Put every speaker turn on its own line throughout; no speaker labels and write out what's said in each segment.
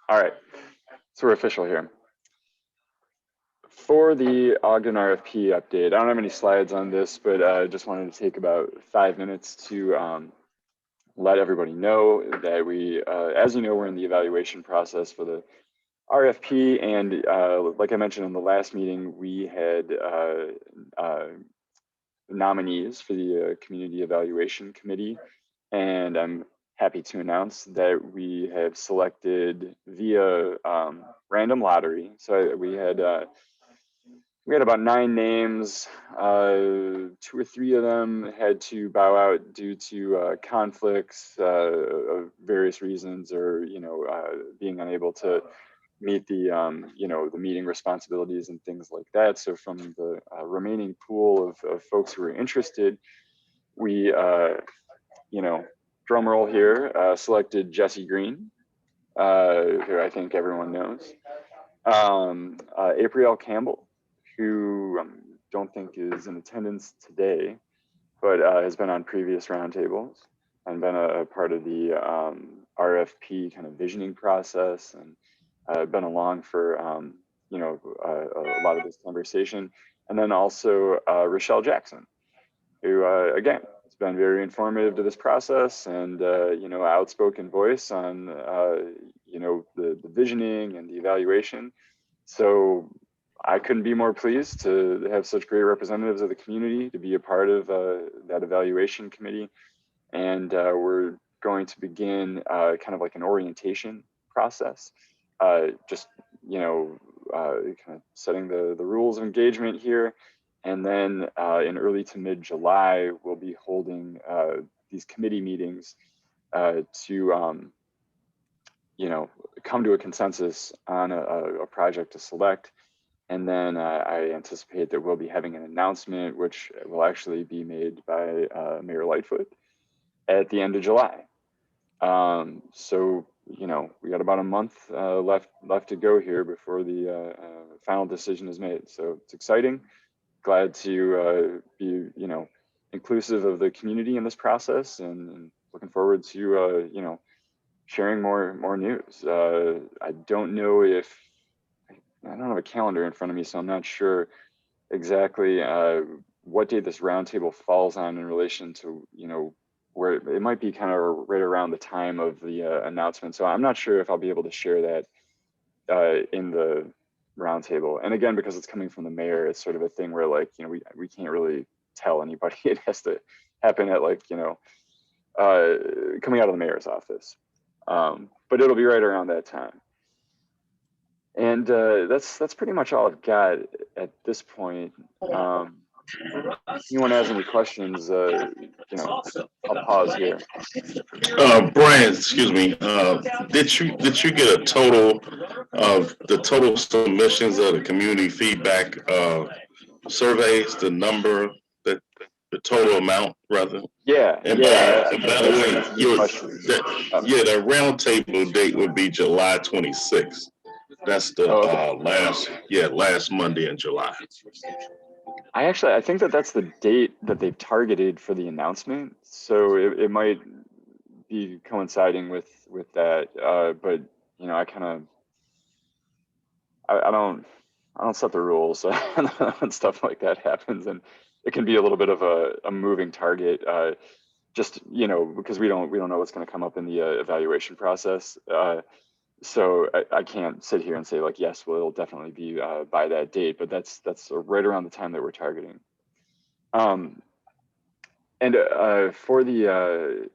All right, so we're official here. For the Ogden RFP update, I don't have any slides on this, but I just wanted to take about 5 minutes to let everybody know that we, as you know, we're in the evaluation process for the RFP, and like I mentioned in the last meeting, we had nominees for the Community Evaluation Committee, and I'm happy to announce that we have selected via random lottery. So we had about 9 names. 2 or 3 of them had to bow out due to conflicts of various reasons, or being unable to meet the the meeting responsibilities and things like that. So from the remaining pool of folks who were interested, we drum roll here, selected Jesse Green, who I think everyone knows, April Campbell, who I don't think is in attendance today, but has been on previous roundtables and been a part of the RFP kind of visioning process, and been along for a lot of this conversation. And then also Rochelle Jackson, who again has been very informative to this process, and outspoken voice on the visioning and the evaluation. So I couldn't be more pleased to have such great representatives of the community to be a part of that evaluation committee. And we're going to begin kind of like an orientation process, just kind of setting the rules of engagement here. And then in early to mid-July, we'll be holding these committee meetings to come to a consensus on a project to select. And then I anticipate that we'll be having an announcement, which will actually be made by Mayor Lightfoot at the end of July. So we got about a month left to go here before the final decision is made. So it's exciting. Glad to be inclusive of the community in this process, and looking forward to sharing more news. I don't know if I don't have a calendar in front of me, so I'm not sure exactly what date this roundtable falls on in relation to where it might be kind of right around the time of the announcement. So I'm not sure if I'll be able to share that in the roundtable. And again, because it's coming from the mayor, it's sort of a thing where we can't really tell anybody. It has to happen at coming out of the mayor's office. But it'll be right around that time. And that's pretty much all I've got at this point. Anyone has any questions, I'll pause here.
Brian, excuse me. Did you get a total of the total submissions of the community feedback surveys? The number, the total amount, rather.
Yeah.
And by the way, that roundtable date would be July 26th. That's the last Monday in July.
I think that's the date that they've targeted for the announcement. So it might be coinciding with that. But I don't set the rules when stuff like that happens, and it can be a little bit of a moving target. Just because we don't know what's going to come up in the evaluation process. So I can't sit here and say yes, well, it'll definitely be by that date, but that's right around the time that we're targeting. And for the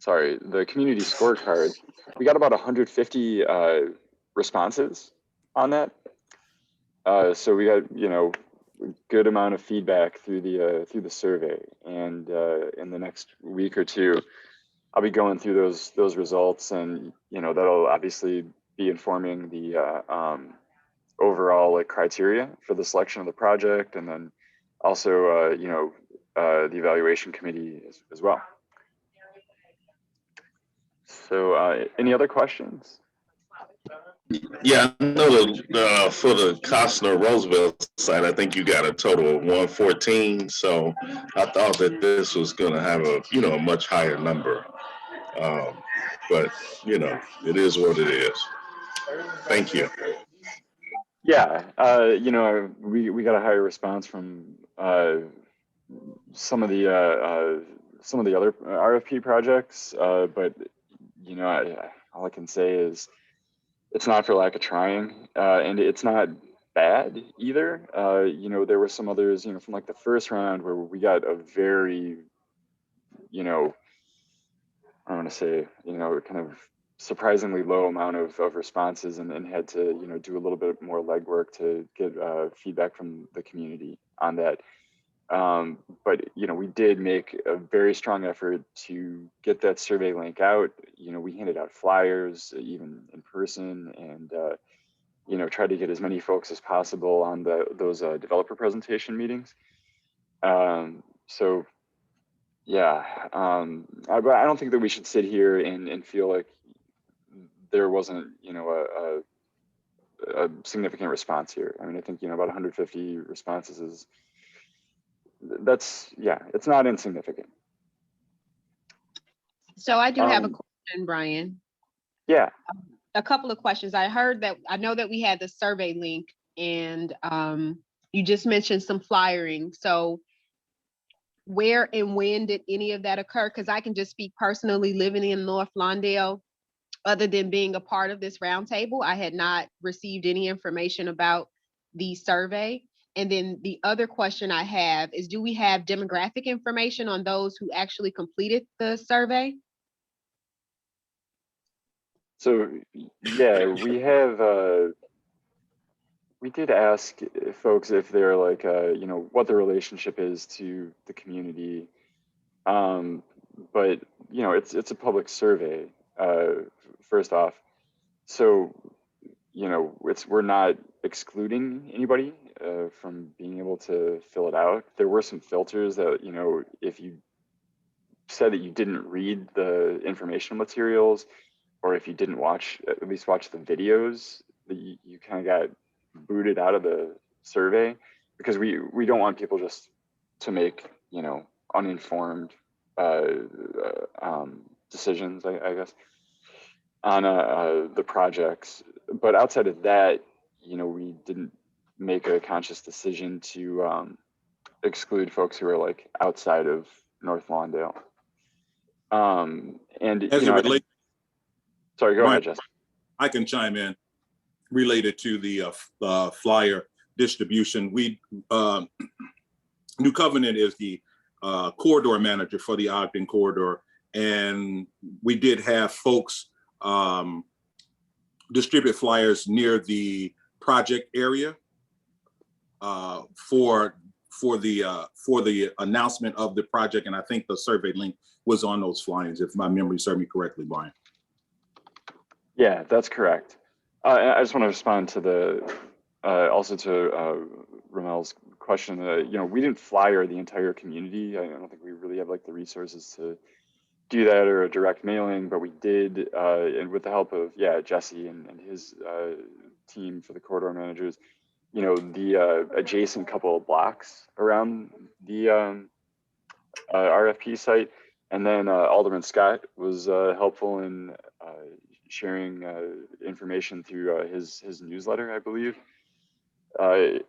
the community scorecard, we got about 150 responses on that. So we got a good amount of feedback through the survey, and in the next week or two, I'll be going through those results, and that'll obviously be informing the overall criteria for the selection of the project, and then also the evaluation committee as well. So any other questions?
Yeah, I know for the Costner Roosevelt site, I think you got a total of 114. So I thought that this was going to have a much higher number. Um, but it is what it is. Thank you.
Yeah, we got a higher response from some of the other RFP projects, but all I can say is it's not for lack of trying, and it's not bad either. There were some others, from like the first round where we got a very, I want to say, kind of surprisingly low amount of responses, and had to, do a little bit more legwork to get feedback from the community on that. But we did make a very strong effort to get that survey link out. We handed out flyers, even in person, and tried to get as many folks as possible on those developer presentation meetings. So yeah, but I don't think that we should sit here and feel like there wasn't, a significant response here. I mean, I think, about 150 responses it's not insignificant.
So I do have a question, Brian.
Yeah.
A couple of questions. I know that we had the survey link, and you just mentioned some flyering. So where and when did any of that occur? Because I can just speak personally, living in North Lawndale, other than being a part of this roundtable, I had not received any information about the survey. And then the other question I have is, do we have demographic information on those who actually completed the survey?
So yeah, we did ask folks if they're like, what the relationship is to the community. But it's a public survey, first off. So, we're not excluding anybody from being able to fill it out. There were some filters that, if you said that you didn't read the informational materials, or if you didn't at least watch the videos, that you kind of got booted out of the survey, because we don't want people just to make, uninformed decisions, I guess, on the projects. But outside of that, we didn't make a conscious decision to exclude folks who are like outside of North Lawndale. And
as it relates,
sorry, go ahead, Jess.
I can chime in related to the flyer distribution. New Covenant is the corridor manager for the Ogden corridor, and we did have folks distribute flyers near the project area for the announcement of the project, and I think the survey link was on those flyers, if my memory serves me correctly, Brian.
Yeah, that's correct. I just want to respond to also to Ramel's question. We didn't flyer the entire community. I don't think we really have like the resources to do that, or a direct mailing, but we did, and with the help of Jesse and his team for the corridor managers, the adjacent couple of blocks around the RFP site, and then Alderman Scott was helpful in sharing information through his newsletter, I believe. It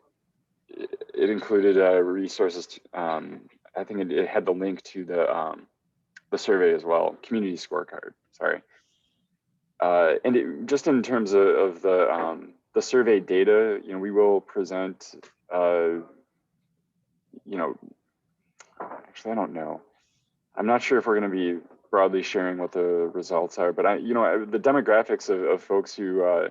included resources. I think it had the link to the survey as well, community scorecard. Sorry. And just in terms of the survey data, we will present. Actually, I don't know. I'm not sure if we're going to be broadly sharing what the results are, but the demographics of folks who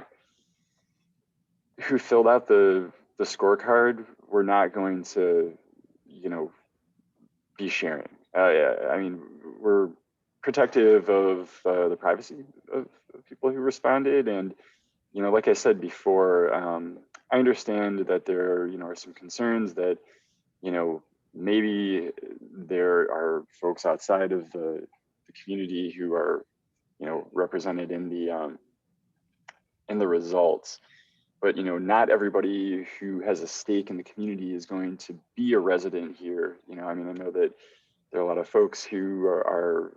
filled out the scorecard, we're not going to, be sharing. I mean, we're protective of the privacy of people who responded, and like I said before, I understand that there are some concerns that maybe there are folks outside of the community who are represented in in the results. But not everybody who has a stake in the community is going to be a resident here. I mean, I know that there are a lot of folks who are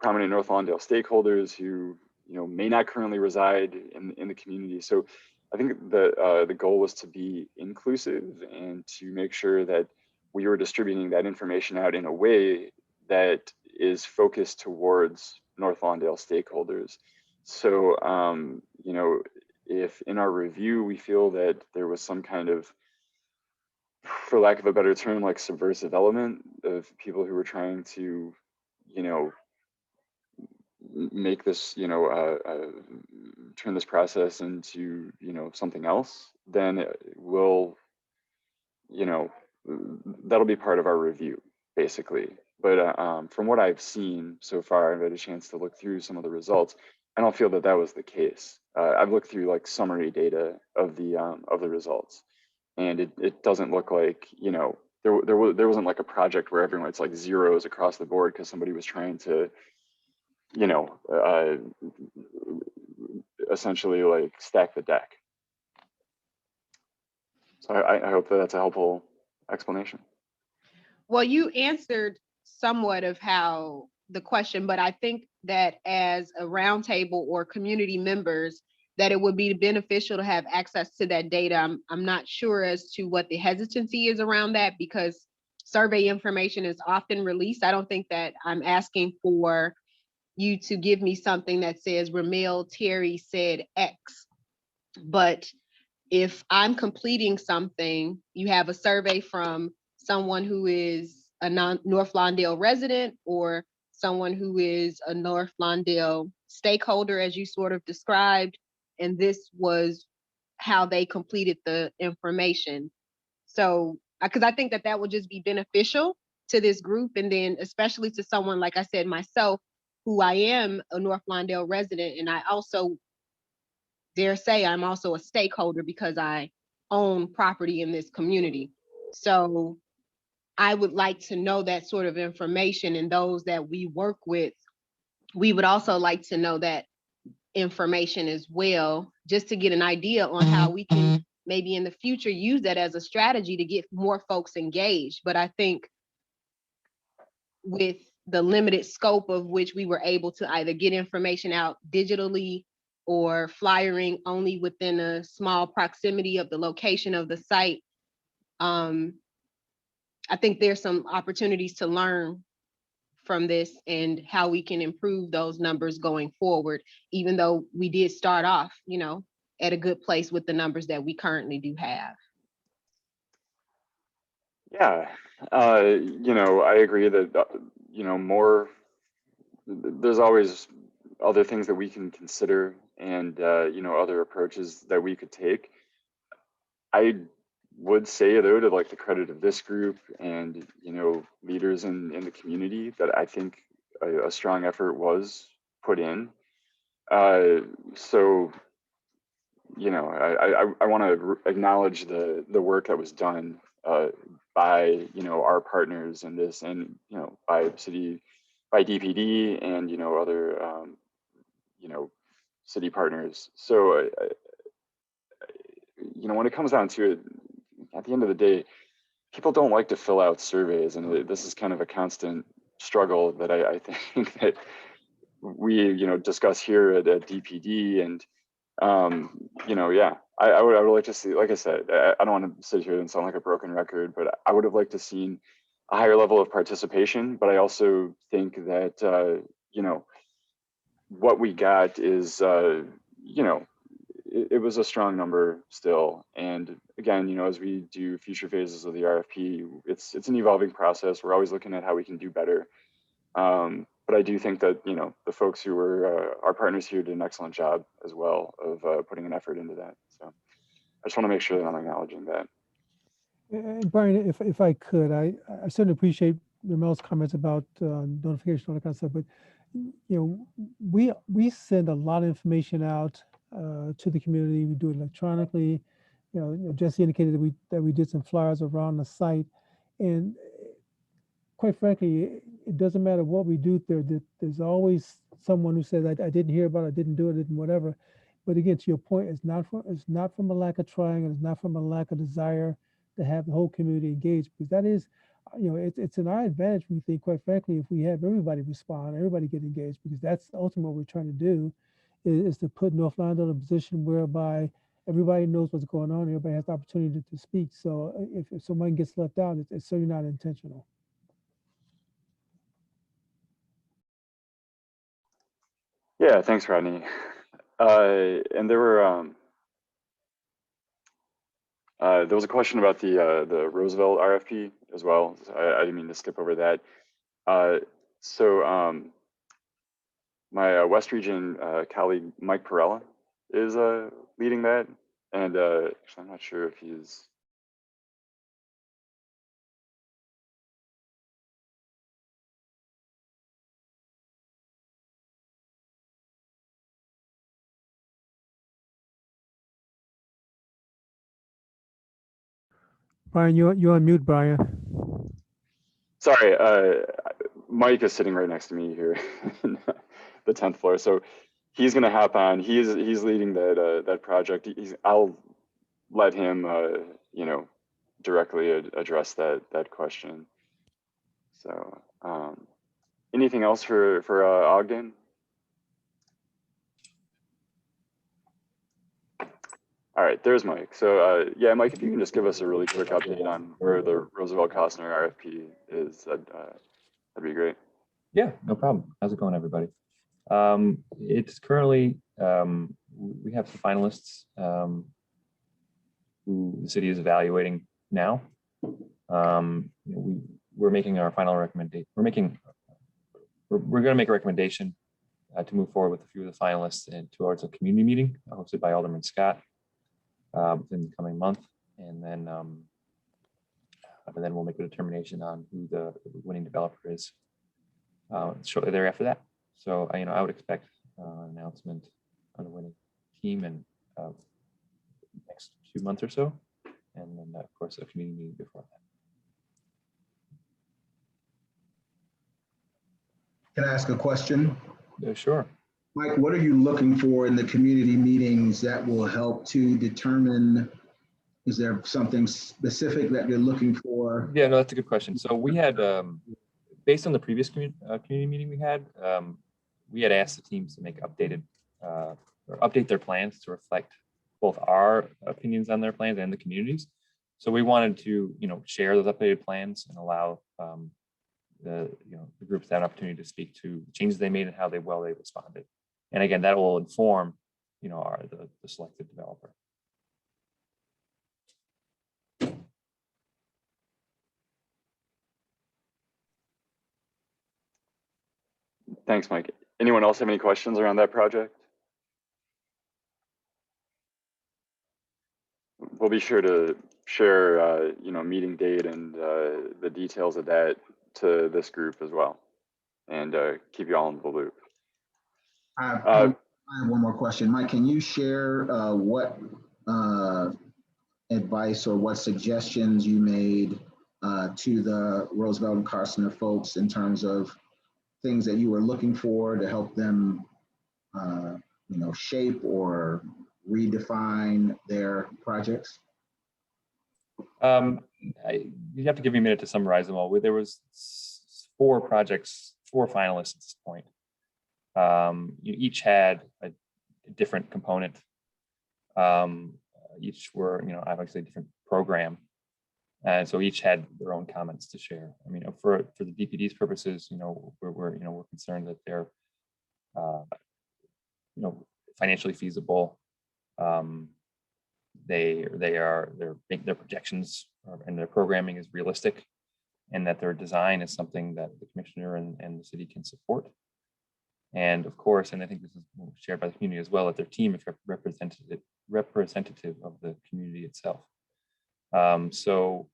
prominent North Lawndale stakeholders who may not currently reside in the community. So I think the goal was to be inclusive and to make sure that we were distributing that information out in a way that is focused towards North Lawndale stakeholders. So if in our review we feel that there was some kind of, for lack of a better term, like subversive element of people who were trying to make this, turn this process into, something else, then we'll, that'll be part of our review, basically. But from what I've seen so far, I've had a chance to look through some of the results. I don't feel that that was the case. I've looked through like summary data of the results, and it doesn't look like, there wasn't like a project where everyone, it's like zeros across the board because somebody was trying to, essentially like stack the deck. So I hope that that's a helpful explanation.
Well, you answered somewhat of how the question, but I think that as a roundtable or community members, that it would be beneficial to have access to that data. I'm not sure as to what the hesitancy is around that, because survey information is often released. I don't think that I'm asking for you to give me something that says Ramel Terry said X. But if I'm completing something, you have a survey from someone who is a North Lawndale resident or someone who is a North Lawndale stakeholder, as you sort of described, and this was how they completed the information. So, because I think that that would just be beneficial to this group, and then especially to someone, like I said, myself, who I am a North Lawndale resident, and I also dare say I'm also a stakeholder because I own property in this community. So I would like to know that sort of information, and those that we work with, we would also like to know that information as well, just to get an idea on how we can maybe in the future use that as a strategy to get more folks engaged. But I think with the limited scope of which we were able to either get information out digitally or flyering only within a small proximity of the location of the site, I think there's some opportunities to learn from this and how we can improve those numbers going forward, even though we did start off, at a good place with the numbers that we currently do have.
Yeah, I agree that, more, there's always other things that we can consider and, other approaches that we could take. I would say though, to like the credit of this group and, leaders in the community, that I think a strong effort was put in. So, I want to acknowledge the work that was done by our partners in this, and by DPD and other city partners. So when it comes down to it, at the end of the day, people don't like to fill out surveys, and this is kind of a constant struggle that I think that we discuss here at DPD. And yeah, I would like to see, like I said, I don't want to sit here and sound like a broken record, but I would have liked to seen a higher level of participation. But I also think that what we got is it was a strong number still. And again, as we do future phases of the RFP, it's an evolving process. We're always looking at how we can do better. But I do think that, the folks who were our partners here did an excellent job as well of putting an effort into that. So I just want to make sure that I'm acknowledging that.
And Brian, if I could, I certainly appreciate Ramel's comments about notification, all that kind of stuff. But we send a lot of information out to the community. We do it electronically. Jesse indicated that we did some flyers around the site, and quite frankly, it doesn't matter what we do there. There's always someone who says, I didn't hear about it, I didn't do it, and whatever. But again, to your point, it's not from a lack of trying, and it's not from a lack of desire to have the whole community engaged, because that is, it's in our advantage, we think, quite frankly, if we have everybody respond, everybody get engaged, because that's ultimately what we're trying to do, is to put North Lawndale in a position whereby everybody knows what's going on, everybody has the opportunity to speak. So if someone gets left out, it's certainly not intentional.
Yeah, thanks, Rodney. And there was a question about the Roosevelt RFP as well. I didn't mean to skip over that. My West Region colleague, Mike Perella, is leading that. And actually, I'm not sure if he's...
Brian, you're on mute, Brian.
Sorry, Mike is sitting right next to me here, in the 10th floor. So he's going to hop on. He's leading that project. I'll let him, directly address that question. So, anything else for Ogden? All right, there's Mike. So yeah, Mike, if you can just give us a really quick update on where the Roosevelt Costner RFP is, that'd be great.
Yeah, no problem. How's it going, everybody? It's currently, we have some finalists who the city is evaluating now. We're making our final recommendation. We're going to make a recommendation to move forward with a few of the finalists and towards a community meeting hosted by Alderman Scott within the coming month, and then we'll make a determination on who the winning developer is shortly thereafter that. So I would expect an announcement on the winning team in next 2 months or so, and then of course a community meeting before that.
Can I ask a question?
Sure.
Mike, what are you looking for in the community meetings that will help to determine, is there something specific that you're looking for?
Yeah, no, that's a good question. So we had, based on the previous community meeting we had asked the teams to make update their plans to reflect both our opinions on their plans and the communities. So we wanted to, share those updated plans and allow the groups that opportunity to speak to changes they made and how they responded. And again, that will inform, the selected developer.
Thanks, Mike. Anyone else have any questions around that project? We'll be sure to share, meeting date and the details of that to this group as well, and keep you all in the loop.
I have one more question. Mike, can you share what advice or what suggestions you made to the Roosevelt and Costner folks in terms of things that you were looking for to help them, shape or redefine their projects?
You have to give me a minute to summarize them all. There was 4 projects, 4 finalists at this point. Each had a different component. Each were, obviously a different program. And so each had their own comments to share. I mean, for the DPD's purposes, we're concerned that they're, financially feasible. Their projections and their programming is realistic, and that their design is something that the commissioner and the city can support. And of course, and I think this is shared by the community as well, that their team is representative of the community itself. So,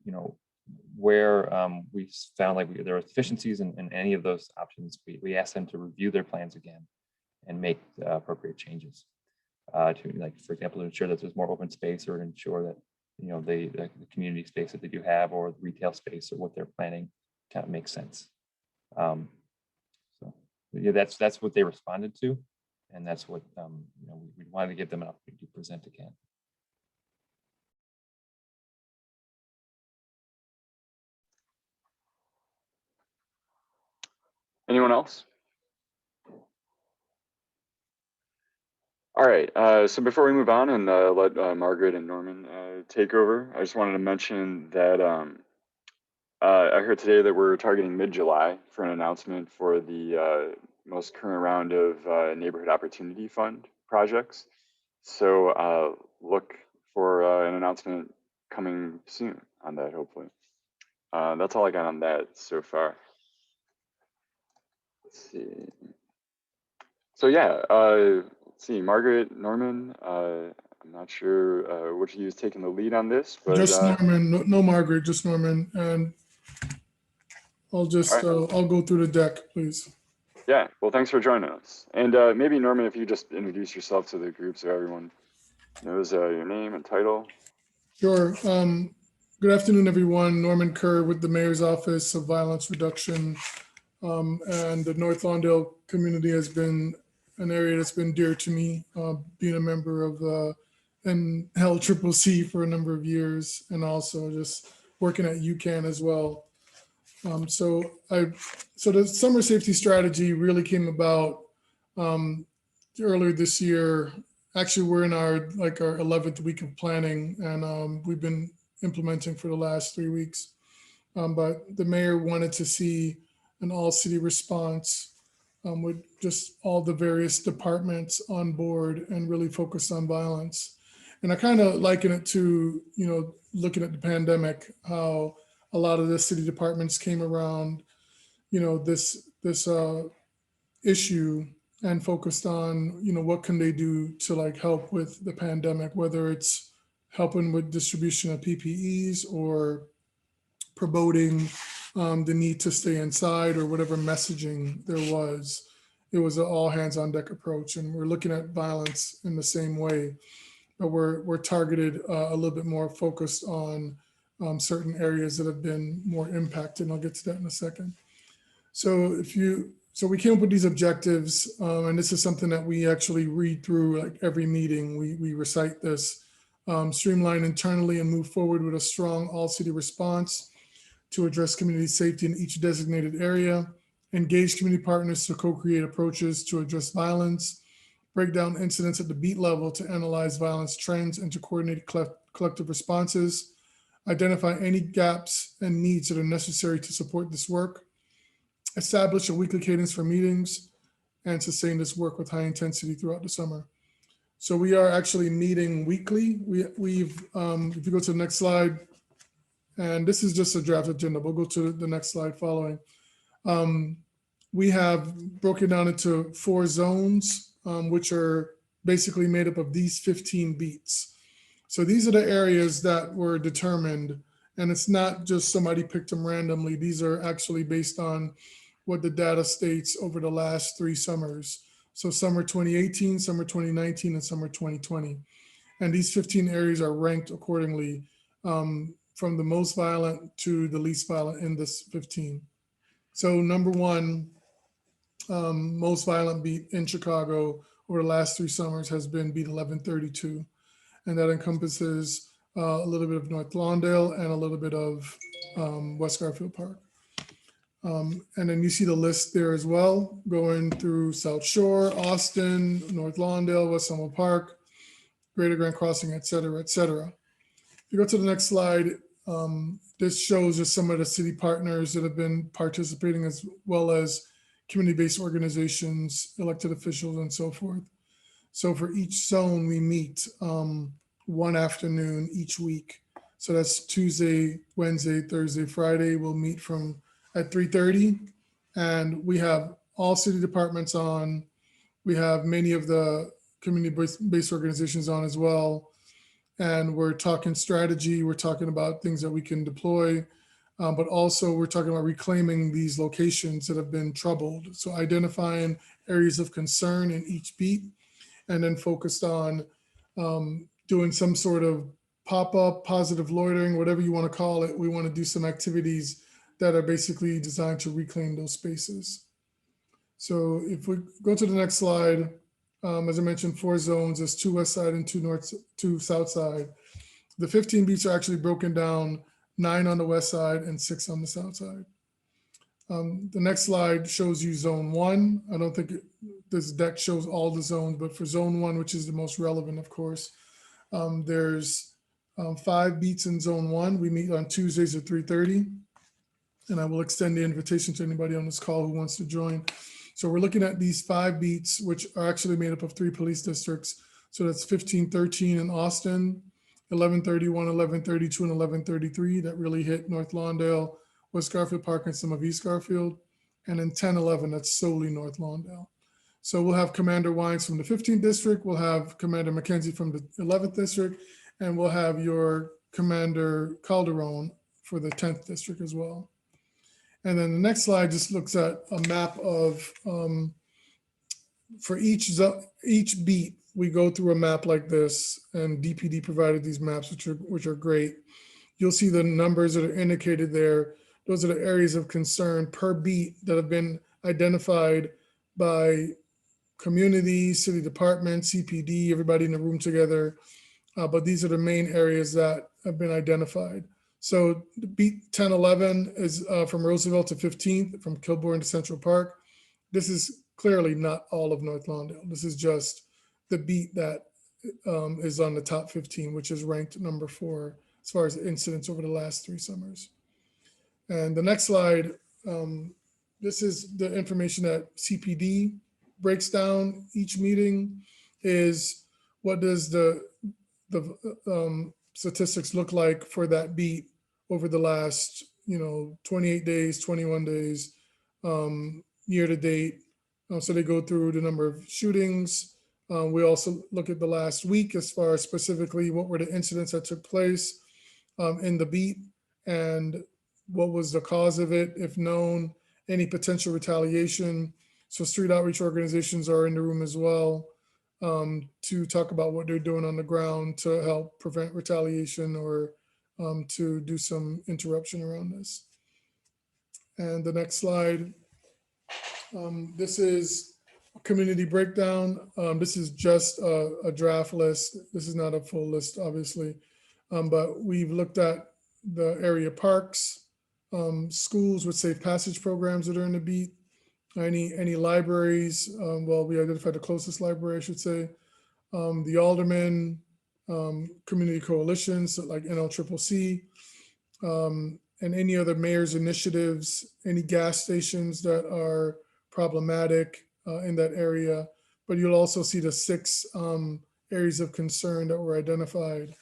where we found like there were deficiencies in any of those options, we asked them to review their plans again and make the appropriate changes to, like, for example, to ensure that there's more open space, or to ensure that, the community space that they do have, or the retail space, or what they're planning kind of makes sense. So yeah, that's what they responded to. And that's what we wanted to give them an opportunity to present again.
Anyone else? All right, so before we move on and let Margaret and Norman take over, I just wanted to mention that I heard today that we're targeting mid-July for an announcement for the most current round of Neighborhood Opportunity Fund projects. So look for an announcement coming soon on that, hopefully. That's all I got on that so far. Let's see. So yeah, let's see, Margaret, Norman, I'm not sure which of you is taking the lead on this, but
Just Norman, no Margaret, just Norman, and I'll just I'll go through the deck, please.
Yeah, well, thanks for joining us. And maybe Norman, if you just introduce yourself to the group so everyone knows your name and title.
Sure. Good afternoon, everyone. Norman Kerr with the Mayor's Office of Violence Reduction. And the North Lawndale community has been an area that's been dear to me, being a member of and held CCC for a number of years, and also just working at UCAN as well. So the summer safety strategy really came about earlier this year. Actually, we're in our 11th week of planning, and we've been implementing for the last 3 weeks. But the mayor wanted to see an all-city response with just all the various departments on board and really focus on violence. And I kind of liken it to, looking at the pandemic, how a lot of the city departments came around, this issue and focused on, what can they do to help with the pandemic, whether it's helping with distribution of PPEs or promoting the need to stay inside or whatever messaging there was. It was an all hands on deck approach, and we're looking at violence in the same way, but we're targeted a little bit more focused on certain areas that have been more impacted. And I'll get to that in a second. So we came up with these objectives, and this is something that we actually read through every meeting. We recite this: streamline internally and move forward with a strong all-city response to address community safety in each designated area, engage community partners to co-create approaches to address violence, break down incidents at the beat level to analyze violence trends and to coordinate collective responses, identify any gaps and needs that are necessary to support this work, establish a weekly cadence for meetings, and sustain this work with high intensity throughout the summer. So we are actually meeting weekly. We've if you go to the next slide, and this is just a draft agenda. We'll go to the next slide following. We have broken down into 4 zones, which are basically made up of these 15 beats. So these are the areas that were determined, and it's not just somebody picked them randomly. These are actually based on what the data states over the last 3 summers. So summer 2018, summer 2019, and summer 2020. And these 15 areas are ranked accordingly, from the most violent to the least violent in this 15. So number 1, most violent beat in Chicago over the last 3 summers has been beat 1132. And that encompasses a little bit of North Lawndale and a little bit of West Garfield Park. And then you see the list there as well, going through South Shore, Austin, North Lawndale, West Summer Park, Greater Grand Crossing, et cetera, et cetera. If you go to the next slide, this shows just some of the city partners that have been participating, as well as community-based organizations, elected officials, and so forth. So for each zone, we meet one afternoon each week. So that's Tuesday, Wednesday, Thursday, Friday. We'll meet at 3:30, and we have all city departments on. We have many of the community-based organizations on as well. And we're talking strategy, we're talking about things that we can deploy, but also we're talking about reclaiming these locations that have been troubled. So identifying areas of concern in each beat, and then focused on doing some sort of pop-up, positive loitering, whatever you want to call it. We want to do some activities that are basically designed to reclaim those spaces. So if we go to the next slide, As I mentioned, 4 zones. There's 2 west side and 2 south side. The 15 beats are actually broken down, 9 on the west side and 6 on the south side. The next slide shows you zone 1. I don't think this deck shows all the zones, but for zone 1, which is the most relevant, of course, there's 5 beats in zone 1. We meet on Tuesdays at 3:30. And I will extend the invitation to anybody on this call who wants to join. So we're looking at these 5 beats, which are actually made up of 3 police districts. So that's 1513 in Austin, 1131, 1132, and 1133 that really hit North Lawndale, West Garfield Park, and some of East Garfield. And then 1011, that's solely North Lawndale. So we'll have Commander Wines from the 15th district, we'll have Commander McKenzie from the 11th district, and we'll have your Commander Calderon for the 10th district as well. And then the next slide just looks at a map of, for each beat, we go through a map like this, and DPD provided these maps, which are great. You'll see the numbers that are indicated there. Those are the areas of concern per beat that have been identified by community, city department, CPD, everybody in the room together. But these are the main areas that have been identified. So the beat 1011 is from Roosevelt to 15th, from Kilbourne to Central Park. This is clearly not all of North Lawndale. This is just the beat that is on the top 15, which is ranked number 4 as far as incidents over the last 3 summers. And the next slide, this is the information that CPD breaks down each meeting. Is what does the statistics look like for that beat over the last 28 days, 21 days, year to date. So they go through the number of shootings. We also look at the last week as far as specifically what were the incidents that took place in the beat and what was the cause of it, if known, any potential retaliation. So street outreach organizations are in the room as well to talk about what they're doing on the ground to help prevent retaliation or to do some interruption around this. And the next slide, this is a community breakdown. This is just a draft list. This is not a full list, obviously, but we've looked at the area parks, schools with safe passage programs that are in the beat, any libraries. Well, we identified the closest library, I should say. The aldermen, community coalitions like NLCCC, and any other mayor's initiatives, any gas stations that are problematic in that area. But you'll also see the 6 areas of concern that were identified.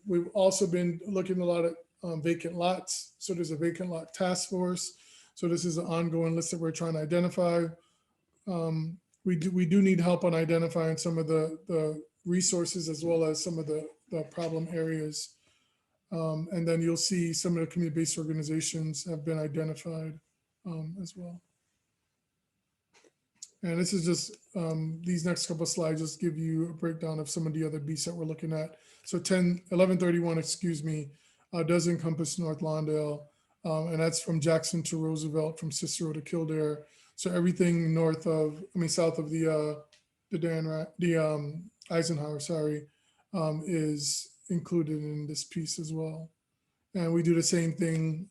We've also been looking a lot at vacant lots. So there's a vacant lot task force. So this is an ongoing list that we're trying to identify. We do need help on identifying some of the resources as well as some of the problem areas. And then you'll see some of the community-based organizations have been identified as well. And this is just, these next couple of slides just give you a breakdown of some of the other beats that we're looking at. So 1131, excuse me, does encompass North Lawndale. And that's from Jackson to Roosevelt, from Cicero to Kildare. So everything south of the Eisenhower, sorry, is included in this piece as well. And we do the same thing.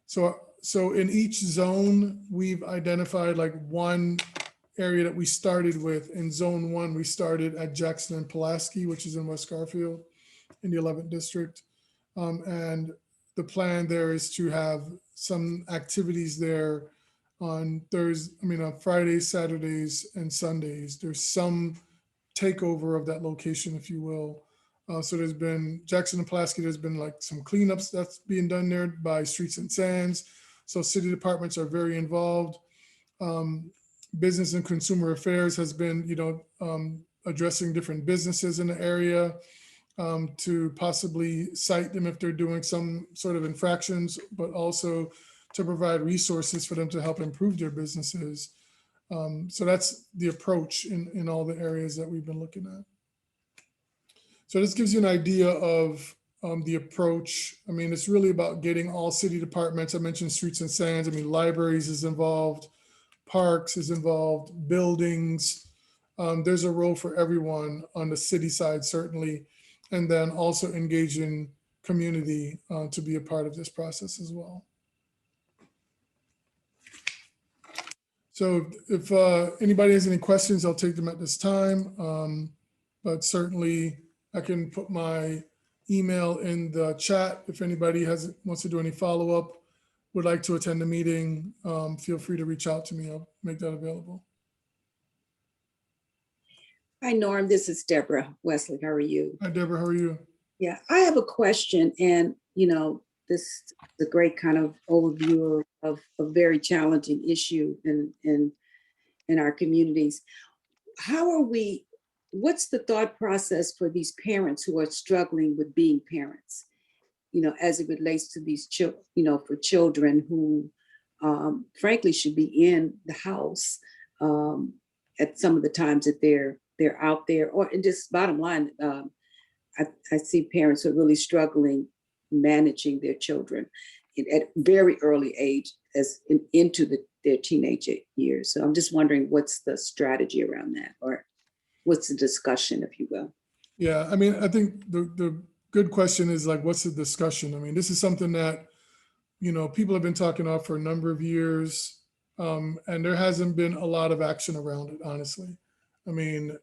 So in each zone, we've identified like one area that we started with. In zone 1, we started at Jackson and Pulaski, which is in West Garfield in the 11th district. And the plan there is to have some activities there on Fridays, Saturdays, and Sundays. There's some takeover of that location, if you will. So there's been Jackson and Pulaski, there's been like some cleanups that's being done there by Streets and Sands. So city departments are very involved. Business and Consumer Affairs has been, addressing different businesses in the area to possibly cite them if they're doing some sort of infractions, but also to provide resources for them to help improve their businesses. So that's the approach in all the areas that we've been looking at. So this gives you an idea of the approach. I mean, it's really about getting all city departments. I mentioned Streets and Sands. I mean, libraries is involved, parks is involved, buildings, there's a role for everyone on the city side, certainly, and then also engaging community to be a part of this process as well. So if anybody has any questions, I'll take them at this time. But certainly I can put my email in the chat. If anybody wants to do any follow-up, would like to attend the meeting, feel free to reach out to me. I'll make that available.
Hi, Norm. This is Deborah Wesley. How are you?
Hi, Deborah. How are you?
Yeah, I have a question, and this is a great kind of overview of a very challenging issue in our communities. What's the thought process for these parents who are struggling with being parents? As it relates to these children, for children who frankly should be in the house at some of the times that they're out there, and just bottom line, I see parents who are really struggling managing their children at very early age into their teenage years. So I'm just wondering what's the strategy around that, or what's the discussion, if you will?
Yeah, I mean, I think the good question is like, what's the discussion? I mean, this is something that, people have been talking about for a number of years, and there hasn't been a lot of action around it, honestly. I mean,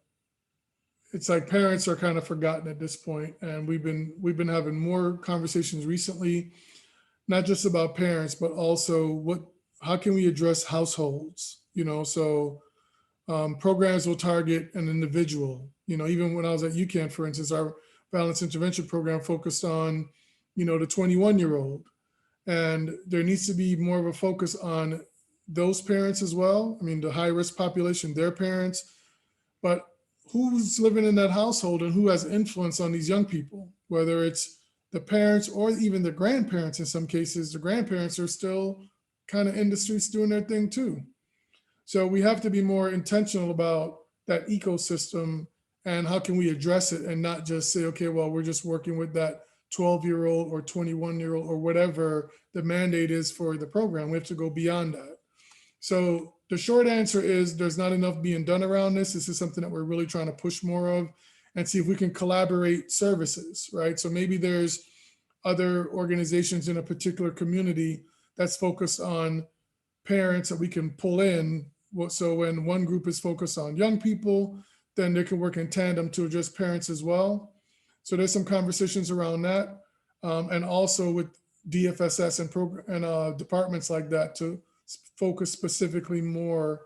it's like parents are kind of forgotten at this point, and we've been having more conversations recently, not just about parents, but also how can we address households? So programs will target an individual. Even when I was at UCAN, for instance, our violence intervention program focused on, the 21-year-old, and there needs to be more of a focus on those parents as well. I mean, the high-risk population, their parents, but who's living in that household and who has influence on these young people, whether it's the parents or even the grandparents. In some cases, the grandparents are still kind of in the streets doing their thing too. So we have to be more intentional about that ecosystem and how can we address it, and not just say, okay, well, we're just working with that 12-year-old or 21-year-old or whatever the mandate is for the program. We have to go beyond that. So the short answer is there's not enough being done around this. This is something that we're really trying to push more of and see if we can collaborate services, right? So maybe there's other organizations in a particular community that's focused on parents that we can pull in. So when one group is focused on young people, then they can work in tandem to address parents as well. So there's some conversations around that. And also with DFSS and departments like that to focus specifically more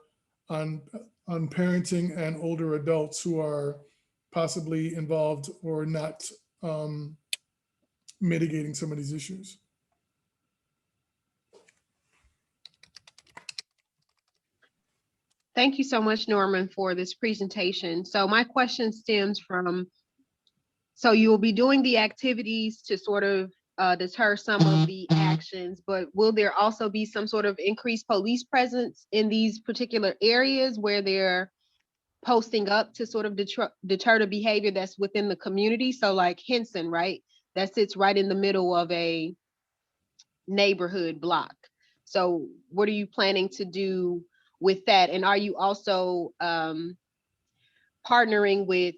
on parenting and older adults who are possibly involved or not mitigating some of these issues.
Thank you so much, Norman, for this presentation. So my question stems from, so you will be doing the activities to sort of deter some of the actions, but will there also be some sort of increased police presence in these particular areas where they're posting up to sort of deter the behavior that's within the community? So like Henson, right? That sits right in the middle of a neighborhood block. So what are you planning to do with that? And are you also partnering with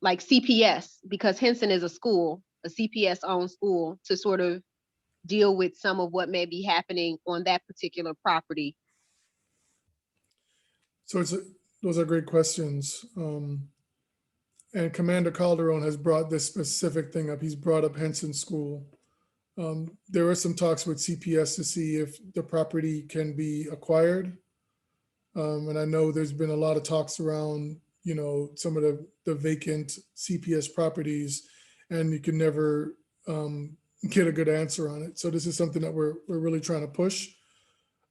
like CPS, because Henson is a school, a CPS owned school, to sort of deal with some of what may be happening on that particular property?
So those are great questions. And Commander Calderon has brought this specific thing up. He's brought up Henson School. There are some talks with CPS to see if the property can be acquired. And I know there's been a lot of talks around, some of the vacant CPS properties, and you can never get a good answer on it. So this is something that we're really trying to push.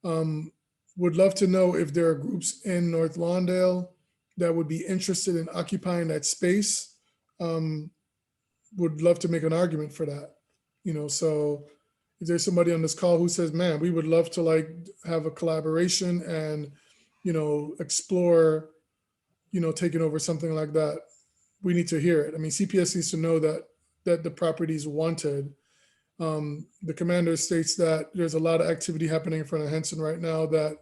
Would love to know if there are groups in North Lawndale that would be interested in occupying that space. Would love to make an argument for that. So if there's somebody on this call who says, man, we would love to like have a collaboration and, explore, taking over something like that, we need to hear it. I mean, CPS needs to know that the property is wanted. The commander states that there's a lot of activity happening in front of Henson right now that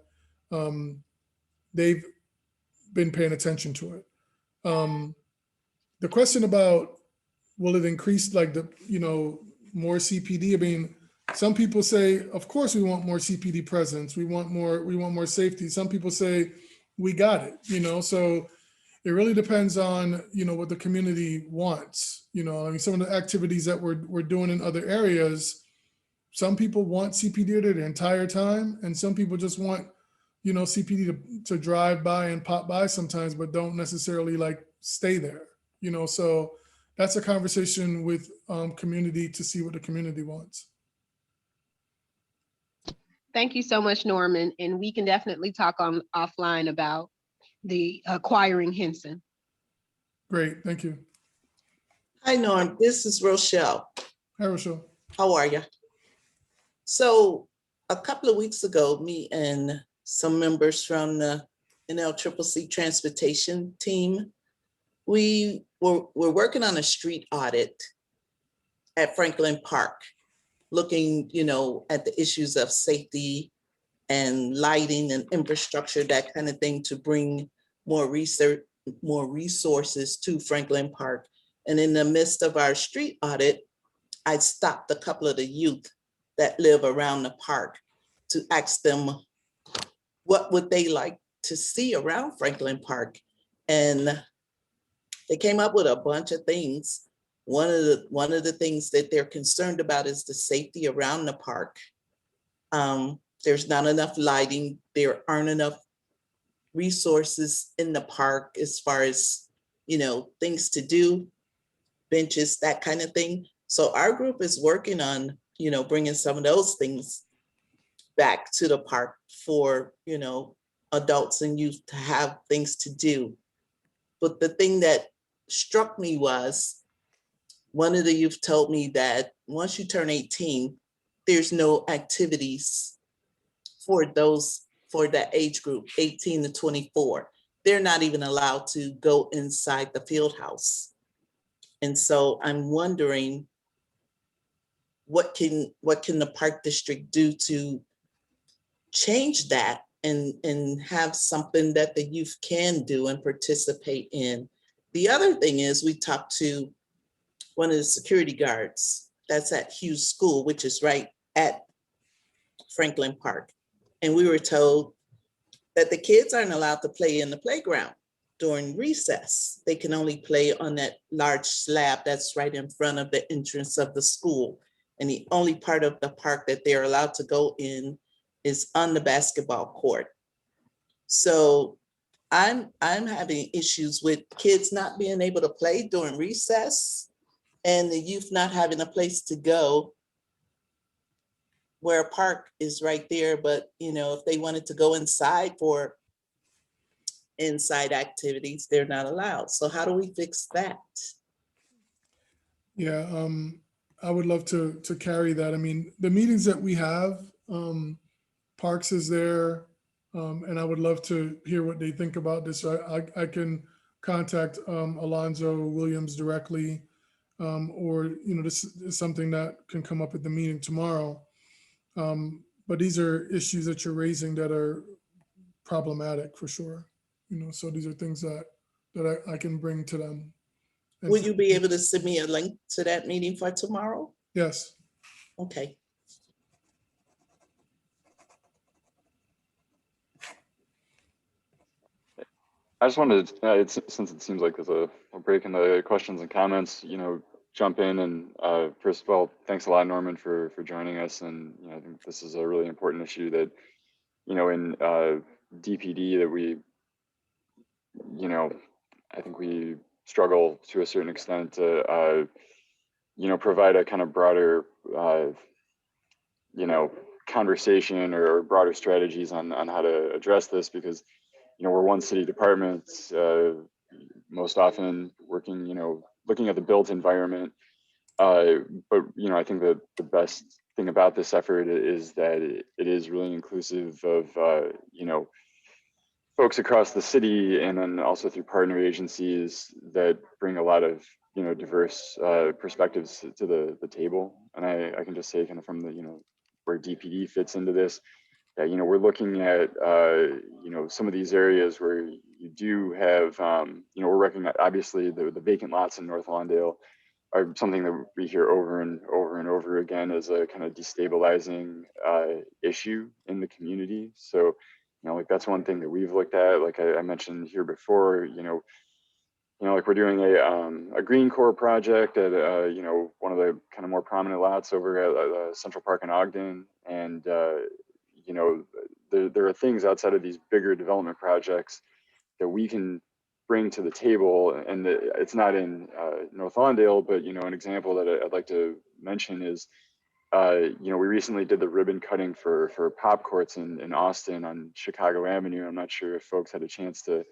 they've been paying attention to it. The question about will it increase like the, more CPD? I mean, some people say, of course we want more CPD presence. We want more safety. Some people say we got it, so it really depends on, what the community wants. I mean, some of the activities that we're doing in other areas, some people want CPD the entire time, and some people just want, CPD to drive by and pop by sometimes, but don't necessarily like stay there, so that's a conversation with community to see what the community wants.
Thank you so much, Norman. And we can definitely talk on offline about the acquiring Henson.
Great, thank you.
Hi, Norm. This is Rochelle.
Hi, Rochelle.
How are you? So a couple of weeks ago, me and some members from the NLCCC transportation team, we were working on a street audit at Franklin Park, looking, at the issues of safety and lighting and infrastructure, that kind of thing, to bring more resources to Franklin Park. And in the midst of our street audit, I stopped a couple of the youth that live around the park to ask them what would they like to see around Franklin Park. And they came up with a bunch of things. One of the things that they're concerned about is the safety around the park. There's not enough lighting. There aren't enough resources in the park as far as, things to do, benches, that kind of thing. So our group is working on, bringing some of those things back to the park for, adults and youth to have things to do. But the thing that struck me was, one of the youth told me that once you turn 18, there's no activities for that age group, 18 to 24. They're not even allowed to go inside the field house. And so I'm wondering, what can the park district do to change that and have something that the youth can do and participate in? The other thing is, we talked to one of the security guards that's at Hughes School, which is right at Franklin Park. And we were told that the kids aren't allowed to play in the playground during recess. They can only play on that large slab that's right in front of the entrance of the school. And the only part of the park that they're allowed to go in is on the basketball court. So I'm having issues with kids not being able to play during recess, and the youth not having a place to go, where a park is right there. But, if they wanted to go inside for inside activities, they're not allowed. So how do we fix that?
Yeah, I would love to carry that. I mean, the meetings that we have, Parks is there, and I would love to hear what they think about this. I can contact Alonzo Williams directly, or this is something that can come up at the meeting tomorrow. But these are issues that you're raising that are problematic for sure. So these are things that I can bring to them.
Will you be able to send me a link to that meeting for tomorrow?
Yes.
Okay.
I just wanted to, since it seems like there's a break in the questions and comments, jump in. And first of all, thanks a lot, Norman, for joining us. And I think this is a really important issue that, in DPD that we, I think we struggle to a certain extent to, provide a kind of broader, conversation or broader strategies on how to address this, because we're one city department, most often working, looking at the built environment. But, I think that the best thing about this effort is that it is really inclusive of, folks across the city, and then also through partner agencies that bring a lot of, diverse perspectives to the table. And I can just say, kind of from the, where DPD fits into this, we're looking at, some of these areas where you do have, you know, we're recognizing, obviously the vacant lots in North Lawndale are something that we hear over and over and over again as a kind of destabilizing issue in the community. So, you know, like that's one thing that we've looked at. Like I mentioned here before, you know, like we're doing a green core project at, you know, one of the kind of more prominent lots over at Central Park in Ogden. And, you know, there are things outside of these bigger development projects that we can bring to the table. And it's not in North Lawndale, but, you know, an example that I'd like to mention is, you know, we recently did the ribbon cutting for pop courts in Austin on Chicago Avenue. I'm not sure if folks had a chance to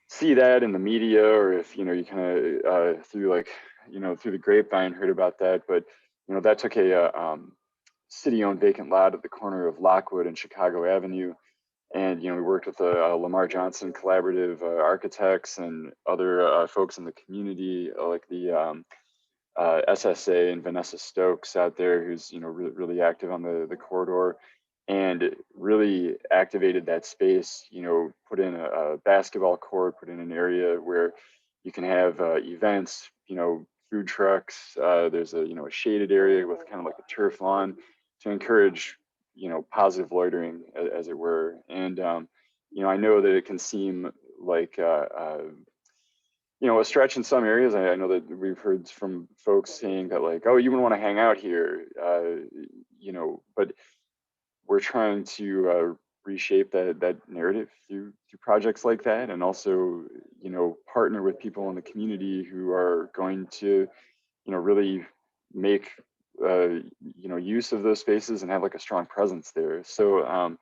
see that in the media, or if, you know, you kind of through like, you know, through the grapevine heard about that. But, you know, that took a city-owned vacant lot at the corner of Lockwood and Chicago Avenue. And, you know, we worked with the Lamar Johnson Collaborative architects and other folks in the community, like the SSA and Vanessa Stokes out there, who's, you know, really active on the corridor, and really activated that space. You know, put in a basketball court, put in an area where you can have events, you know, food trucks. There's a, you know, a shaded area with kind of like a turf lawn to encourage, you know, positive loitering, as it were. And, you know, I know that it can seem like, you know, a stretch in some areas. I know that we've heard from folks saying that, like, oh, you wouldn't want to hang out here, you know, but we're trying to reshape that narrative through projects like that, and also, you know, partner with people in the community who are going to, you know, really make you know, use of those spaces and have like a strong presence there. So,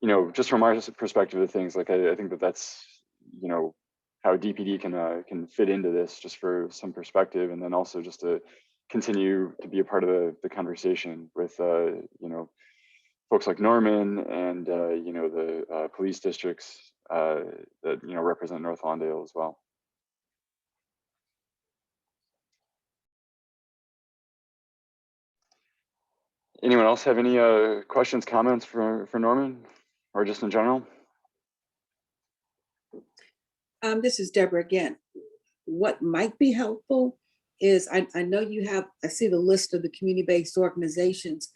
you know, just from our perspective of things, like I think that that's, you know, how DPD can fit into this, just for some perspective, and then also just to continue to be a part of the conversation with, you know, folks like Norman and, you know, the police districts that, you know, represent North Lawndale as well. Anyone else have any questions, comments for Norman, or just in general?
This is Deborah again. What might be helpful is, I know you have, I see the list of the community-based organizations,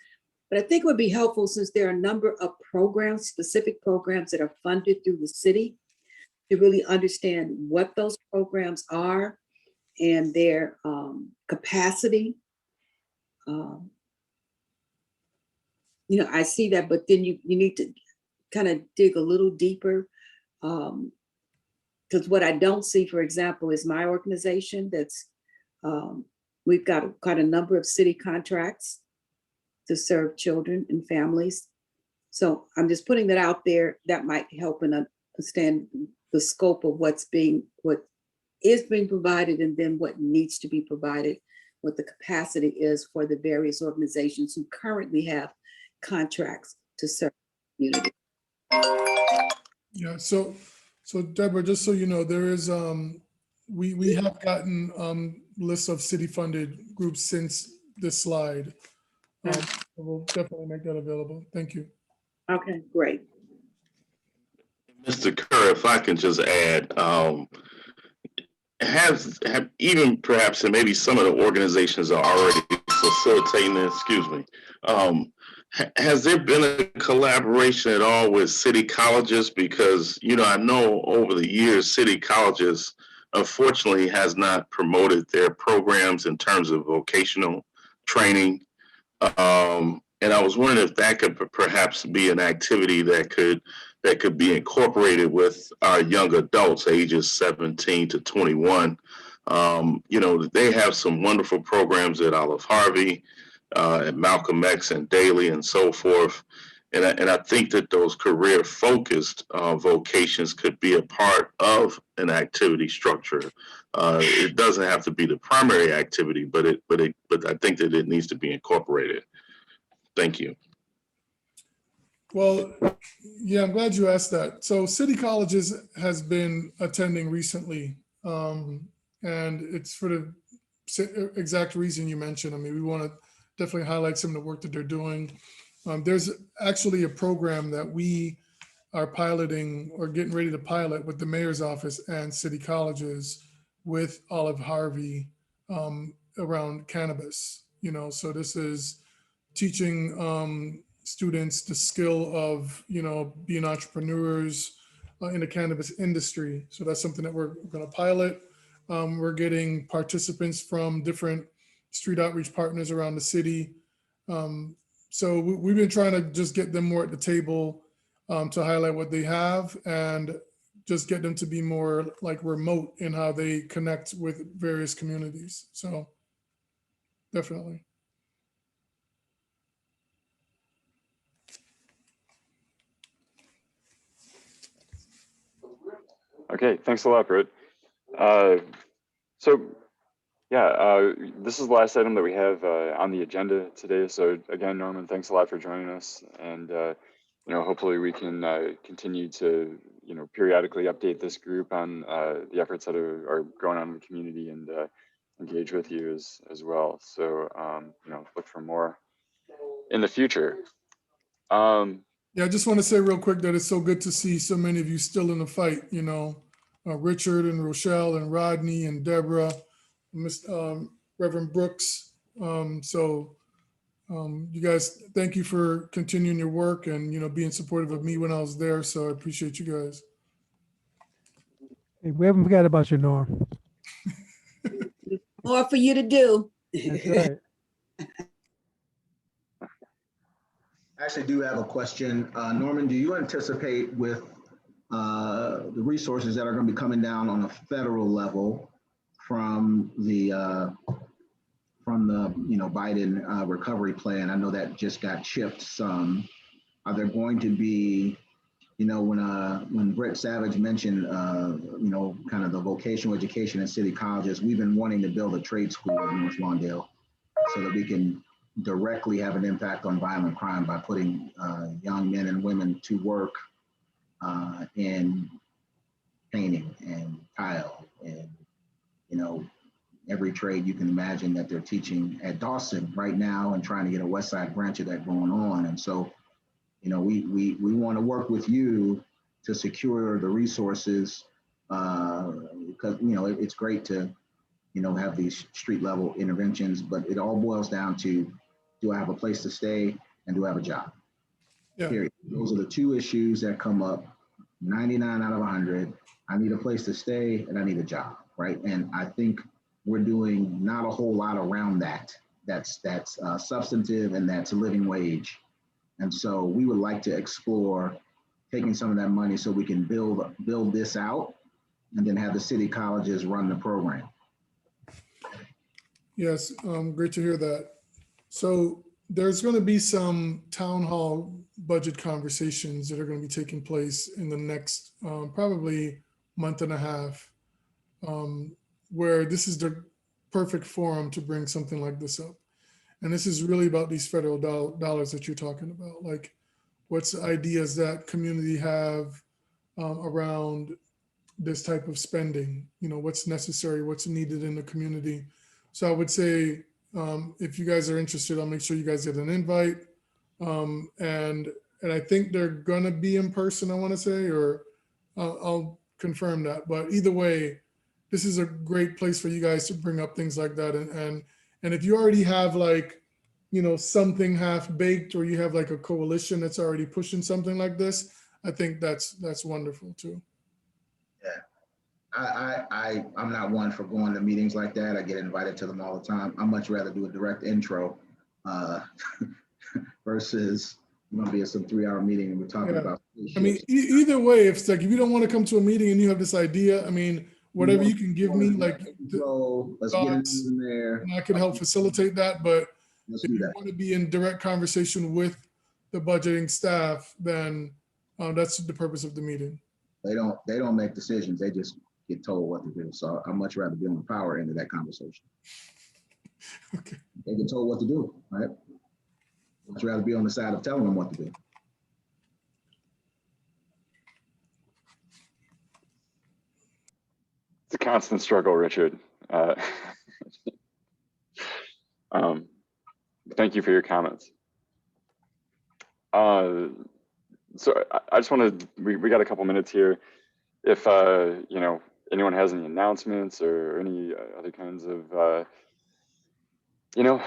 but I think it would be helpful, since there are a number of programs, specific programs that are funded through the city, to really understand what those programs are and their capacity. You know, I see that, but then you need to kind of dig a little deeper. Because what I don't see, for example, is my organization that's, we've got quite a number of city contracts to serve children and families. So I'm just putting that out there. That might help and understand the scope of what is being provided, and then what needs to be provided, what the capacity is for the various organizations who currently have contracts to serve the community.
Yeah, so Deborah, just so you know, there is, we have gotten lists of city-funded groups since this slide. We'll definitely make that available. Thank you.
Okay, great.
Mr. Kerr, if I can just add, have even perhaps, and maybe some of the organizations are already facilitating this, excuse me, has there been a collaboration at all with city colleges? Because, you know, I know over the years, city colleges, unfortunately, has not promoted their programs in terms of vocational training. And I was wondering if that could perhaps be an activity that could be incorporated with our young adults, ages 17 to 21. You know, they have some wonderful programs at Olive Harvey, at Malcolm X and Daly and so forth. And I think that those career-focused vocations could be a part of an activity structure. It doesn't have to be the primary activity, but I think that it needs to be incorporated. Thank you.
Well, yeah, I'm glad you asked that. So City Colleges has been attending recently, and it's for the exact reason you mentioned. I mean, we want to definitely highlight some of the work that they're doing. There's actually a program that we are piloting or getting ready to pilot with the mayor's office and city colleges with Olive Harvey around cannabis. You know, so this is teaching students the skill of, you know, being entrepreneurs in the cannabis industry. So that's something that we're going to pilot. We're getting participants from different street outreach partners around the city. So we've been trying to just get them more at the table to highlight what they have and just get them to be more like remote in how they connect with various communities. So definitely.
Okay, thanks a lot, Britt. So yeah, this is the last item that we have on the agenda today. So again, Norman, thanks a lot for joining us. And you know, hopefully we can continue to, you know, periodically update this group on the efforts that are going on in the community and engage with you as well. So you know, look for more in the future.
Yeah, I just want to say real quick that it's so good to see so many of you still in the fight, you know, Richard and Rochelle and Rodney and Deborah, Reverend Brooks. You guys, thank you for continuing your work and, you know, being supportive of me when I was there. So I appreciate you guys.
Hey, we haven't forgot about you, Norm.
More for you to do.
That's right.
I actually do have a question. Norman, do you anticipate with the resources that are going to be coming down on a federal level from the you know, Biden recovery plan? I know that just got chipped some. Are there going to be, you know, when Britt Savage mentioned you know, kind of the vocational education in city colleges, we've been wanting to build a trade school in North Lawndale so that we can directly have an impact on violent crime by putting young men and women to work in painting and tile and, you know, every trade you can imagine that they're teaching at Dawson right now and trying to get a West Side branch of that going on. And so, you know, we want to work with you to secure the resources because, you know, it's great to, you know, have these street level interventions, but it all boils down to, do I have a place to stay and do I have a job?
Yeah.
Period. Those are the two issues that come up 99 out of 100. I need a place to stay and I need a job, right? And I think we're doing not a whole lot around that. That's substantive and that's a living wage. And so we would like to explore taking some of that money so we can build this out and then have the city colleges run the program.
Yes, great to hear that. So there's going to be some town hall budget conversations that are going to be taking place in the next probably month and a half, where this is the perfect forum to bring something like this up. And this is really about these federal dollars that you're talking about. Like, what's the ideas that community have around this type of spending? You know, what's necessary, what's needed in the community. So I would say, if you guys are interested, I'll make sure you guys get an invite. And I think they're gonna be in person, I wanna say, or I'll confirm that. But either way, this is a great place for you guys to bring up things like that. And if you already have like, you know, something half baked, or you have like a coalition that's already pushing something like this, I think that's wonderful too.
Yeah, I'm not one for going to meetings like that. I get invited to them all the time. I much rather do a direct intro versus I'm gonna be at some 3-hour meeting and we're talking about.
I mean, either way, if it's like, if you don't want to come to a meeting and you have this idea, I mean, whatever you can give me, like,
let's get it in there.
And I can help facilitate that. But
Let's
if
do
you
that.
want to be in direct conversation with the budgeting staff, then that's the purpose of the meeting.
They don't make decisions. They just get told what to do. So I'd much rather be on the power end of that conversation.
Okay.
They get told what to do, right? Much rather be on the side of telling them what to do.
It's a constant struggle, Richard. Thank you for your comments. So I just wanted, we got a couple minutes here. If, you know, anyone has any announcements or any other kinds of, you know,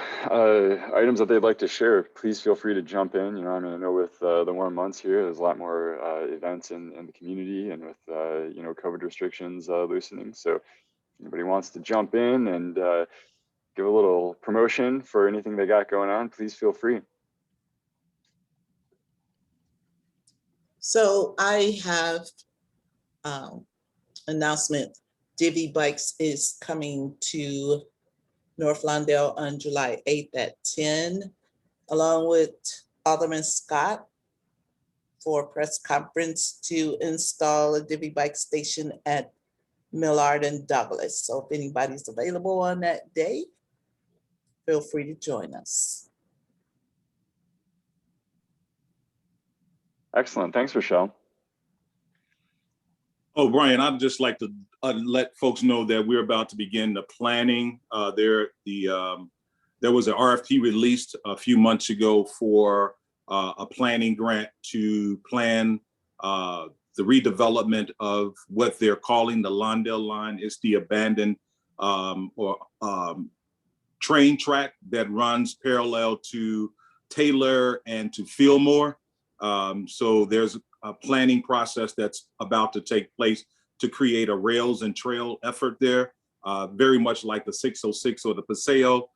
items that they'd like to share, please feel free to jump in. You know, I mean, I know with the warm months here, there's a lot more events in the community, and with, you know, COVID restrictions loosening. So if anybody wants to jump in and give a little promotion for anything they got going on, please feel free.
So I have announcement. Divvy Bikes is coming to North Lawndale on July 8th at 10, along with Alderman Scott for a press conference to install a Divvy Bike station at Millard and Douglas. So if anybody's available on that day, feel free to join us.
Excellent. Thanks, Rochelle.
Oh, Brian, I'd just like to let folks know that we're about to begin the planning. There was an RFP released a few months ago for a planning grant to plan the redevelopment of what they're calling the Lawndale line. It's the abandoned train track that runs parallel to Taylor and to Fillmore. So there's a planning process that's about to take place to create a rails and trail effort there, very much like the 606 or the Paseo,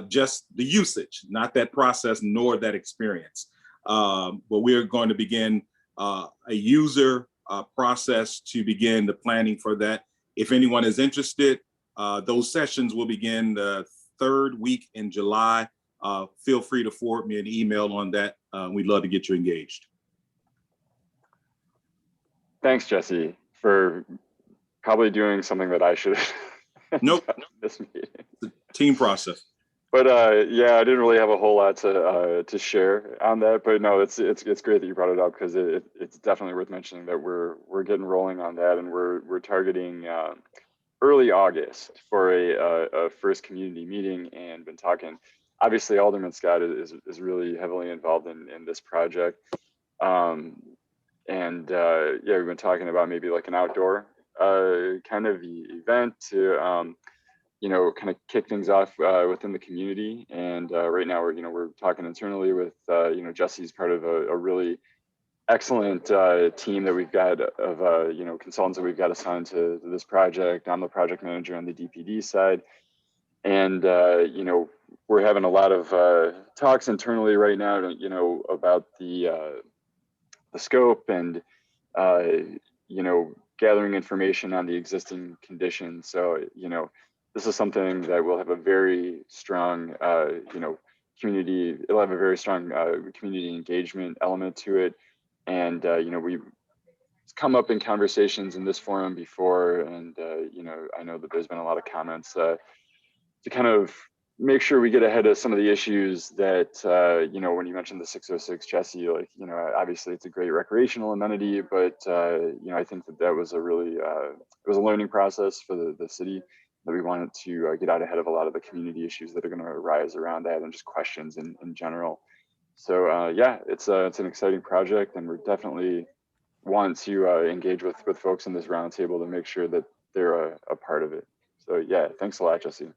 just the usage, not that process nor that experience. But we're going to begin a user process to begin the planning for that. If anyone is interested, those sessions will begin the 3rd week in July. Feel free to forward me an email on that. We'd love to get you engaged.
Thanks, Jesse, for probably doing something that I should have
Nope.
done this meeting.
The team process.
But yeah, I didn't really have a whole lot to share on that. But no, it's great that you brought it up, because it's definitely worth mentioning that we're getting rolling on that, and we're targeting early August for a first community meeting, and been talking. Obviously, Alderman Scott is really heavily involved in this project. And yeah, we've been talking about maybe like an outdoor kind of event to you know, kind of kick things off within the community. And right now we're talking internally with you know, Jesse's part of a really excellent team that we've got of you know, consultants that we've got assigned to this project. I'm the project manager on the DPD side, and you know, we're having a lot of talks internally right now, you know, about the scope and you know, gathering information on the existing conditions. So you know, this is something that will have a very strong you know, community. It'll have a very strong community engagement element to it. And you know, we've come up in conversations in this forum before, and you know, I know that there's been a lot of comments to kind of make sure we get ahead of some of the issues that, you know, when you mentioned the 606, Jesse, like, you know, obviously it's a great recreational amenity, but, you know, I think that was a really, it was a learning process for the city, that we wanted to get out ahead of a lot of the community issues that are going to arise around that, and just questions in general. So yeah, it's an exciting project, and we're definitely want to engage with folks in this roundtable to make sure that they're a part of it. So yeah, thanks a lot, Jesse.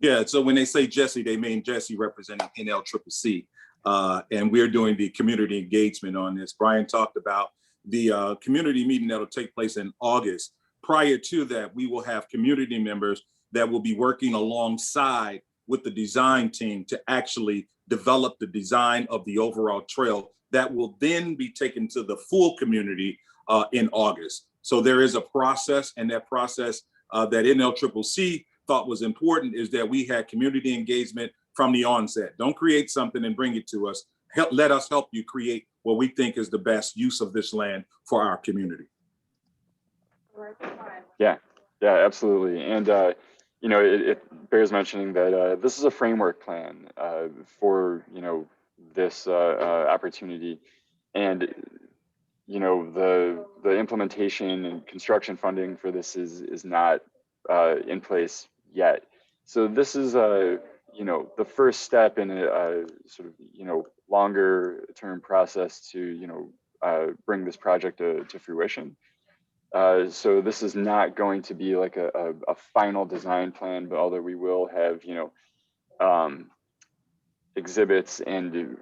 Yeah, so when they say Jesse, they mean Jesse representing NLCCC. And we're doing the community engagement on this. Brian talked about the community meeting that'll take place in August. Prior to that, we will have community members that will be working alongside with the design team to actually develop the design of the overall trail that will then be taken to the full community in August. So there is a process, and that process that NLCCC thought was important is that we had community engagement from the onset. Don't create something and bring it to us. Let us help you create what we think is the best use of this land for our community.
Yeah, absolutely. And you know, it bears mentioning that this is a framework plan for, you know, this opportunity, and you know, the implementation and construction funding for this is not in place yet. So this is you know, the first step in a sort of, you know, longer term process to, you know, bring this project to fruition. So this is not going to be like a final design plan, but although we will have, exhibits and,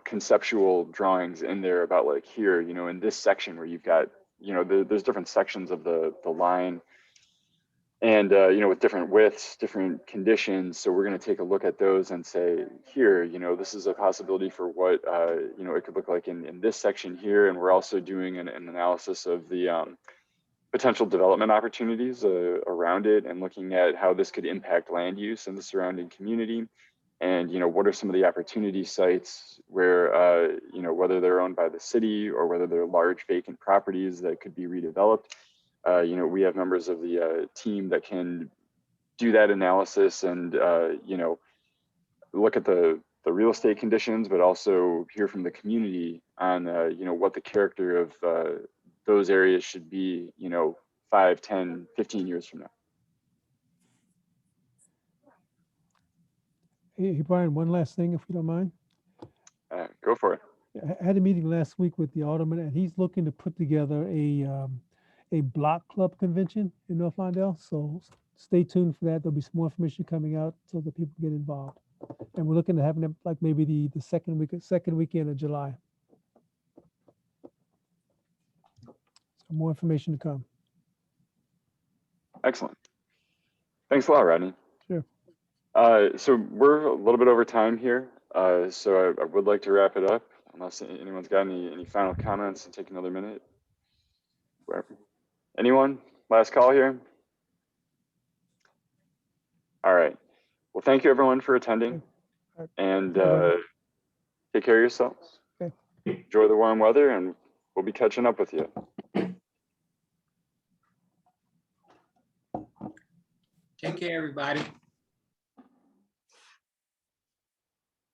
conceptual drawings in there about like here, in this section where you've got, there's different sections of the line and, with different widths, different conditions. So we're going to take a look at those and say, here, this is a possibility for what, it could look like in this section here. And we're also doing an analysis of the potential development opportunities around it and looking at how this could impact land use in the surrounding community. And, what are some of the opportunity sites where, whether they're owned by the city or whether they're large vacant properties that could be redeveloped. We have members of the team that can do that analysis and, look at the real estate conditions, but also hear from the community on, what the character of those areas should be, 5, 10, 15 years from now.
Hey, Brian, one last thing, if you don't mind.
Go for it.
I had a meeting last week with the alderman, and he's looking to put together a block club convention in North Lawndale. So stay tuned for that. There'll be some more information coming out so that people get involved. And we're looking at having it like maybe the second weekend of July. So more information to come.
Excellent. Thanks a lot, Rodney.
Sure.
So we're a little bit over time here. So I would like to wrap it up unless anyone's got any final comments and take another minute. Wherever. Anyone? Last call here. All right. Well, thank you everyone for attending and take care of yourselves.
Okay.
Enjoy the warm weather and we'll be catching up with you.
Take care, everybody.